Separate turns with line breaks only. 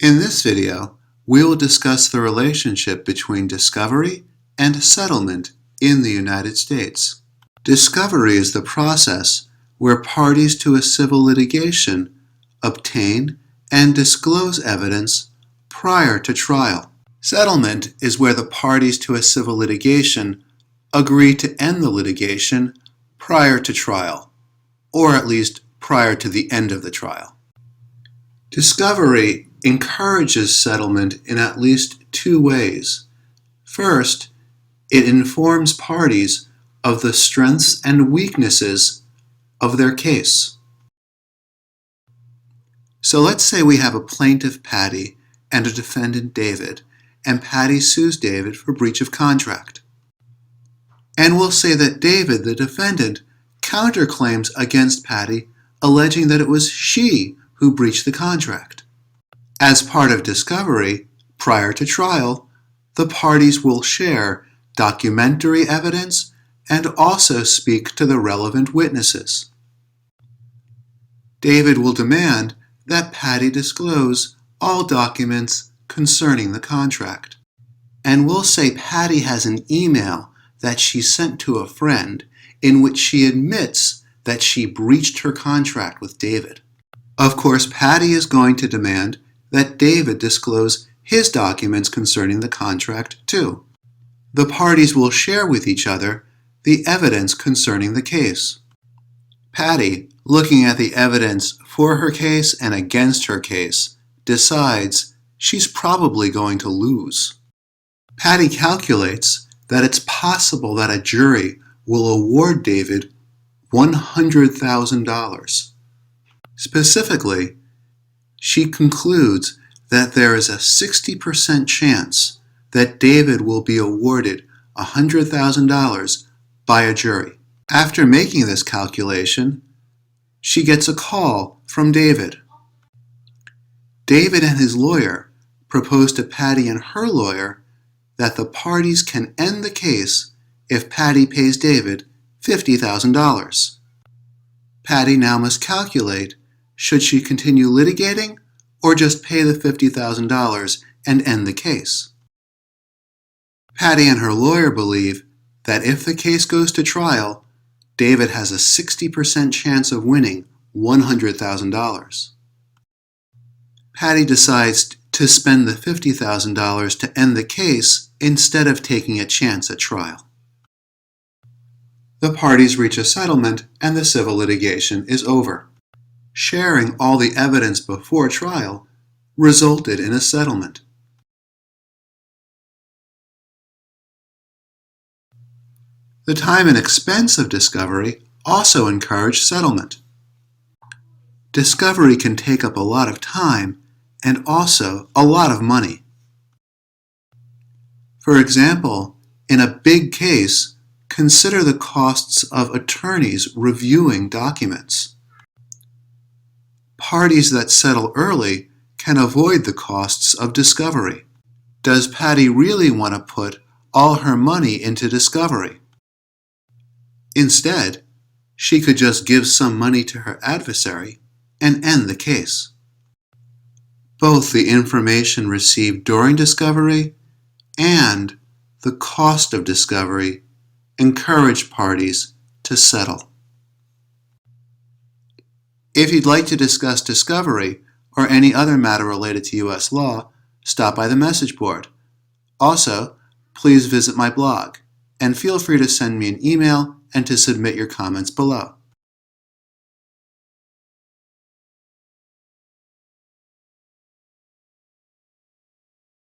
In this video, we will discuss the relationship between discovery and settlement in the United States. Discovery is the process where parties to a civil litigation obtain and disclose evidence prior to trial. Settlement is where the parties to a civil litigation agree to end the litigation prior to trial, or at least prior to the end of the trial. Discovery encourages settlement in at least two ways. First, it informs parties of the strengths and weaknesses of their case. So let's say we have a plaintiff, Patty, and a defendant, David, and Patty sues David for breach of contract. And we'll say that David, the defendant, counterclaims against Patty, alleging that it was she who breached the contract. As part of discovery, prior to trial, the parties will share documentary evidence and also speak to the relevant witnesses. David will demand that Patty disclose all documents concerning the contract. And we'll say Patty has an email that she sent to a friend in which she admits that she breached her contract with David. Of course, Patty is going to demand that David disclose his documents concerning the contract too. The parties will share with each other the evidence concerning the case. Patty, looking at the evidence for her case and against her case, decides she's probably going to lose. Patty calculates that it's possible that a jury will award David $100,000. Specifically, she concludes that there is a 60% chance that David will be awarded $100,000 by a jury. After making this calculation, she gets a call from David. David and his lawyer propose to Patty and her lawyer that the parties can end the case if Patty pays David $50,000. Patty now must calculate, should she continue litigating or just pay the $50,000 and end the case? Patty and her lawyer believe that if the case goes to trial, David has a 60% chance of winning $100,000. Patty decides to spend the $50,000 to end the case instead of taking a chance at trial. The parties reach a settlement and the civil litigation is over. Sharing all the evidence before trial resulted in a settlement. The time and expense of discovery also encourage settlement. Discovery can take up a lot of time and also a lot of money. For example, in a big case, consider the costs of attorneys reviewing documents. Parties that settle early can avoid the costs of discovery. Does Patty really want to put all her money into discovery? Instead, she could just give some money to her adversary and end the case. Both the information received during discovery and the cost of discovery encourage parties to settle. If you'd like to discuss discovery or any other matter related to U.S. law, stop by the message board. Also, please visit my blog, and feel free to send me an email and to submit your comments below.